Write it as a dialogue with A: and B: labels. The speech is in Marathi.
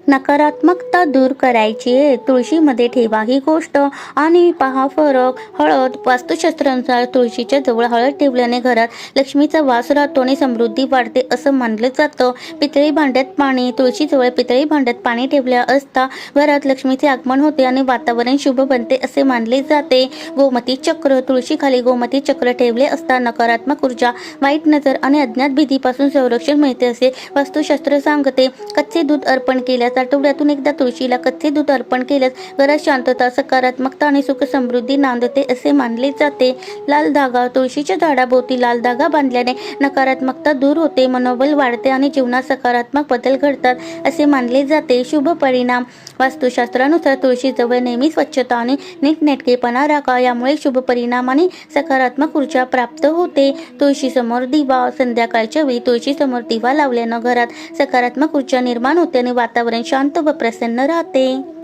A: नकारात्मकता दूर करायची आहे, तुळशीमध्ये ठेवा ही गोष्ट आणि पहा फरक. हळद. वास्तुशास्त्रानुसार तुळशीच्या जवळ हळद ठेवल्याने घरात लक्ष्मीचा वास राहतो आणि समृद्धी वाढते असं मानलं जातं. पितळी भांड्यात पाणी. तुळशीजवळ पितळी भांड्यात पाणी ठेवल्या असता घरात लक्ष्मीचे आगमन होते आणि वातावरण शुभ बनते असे मानले जाते. गोमती चक्र. तुळशीखाली गोमती चक्र ठेवले असता नकारात्मक ऊर्जा, वाईट नजर आणि अज्ञात भीतीपासून संरक्षण मिळते असे वास्तुशास्त्र सांगते. कच्चे दूध अर्पण केल्यास. आठवड्यातून एकदा तुळशीला कच्चे दूध अर्पण केल्यास घरात शांतता, सकारात्मकता आणि सुख समृद्धी नांदते असे मानले जाते. लाल धागा. तुळशीच्या झाडाभोवती लाल धागा बांधल्याने नकारात्मकता दूर होते, मनोबल वाढते आणि जीवनात सकारात्मक बदल घडतात असे मानले जाते. शुभ परिणाम. वास्तुशास्त्रानुसार तुळशीजवळ नेहमी स्वच्छता आणि नीटनेटकेपणा राखा, यामुळे शुभ परिणाम आणि सकारात्मक ऊर्जा प्राप्त होते. तुळशीसमोर दिवा. संध्याकाळच्या वेळी तुळशीसमोर दिवा लावल्यानं घरात सकारात्मक ऊर्जा निर्माण होते आणि वातावरण शांत व प्रसन्न राहते.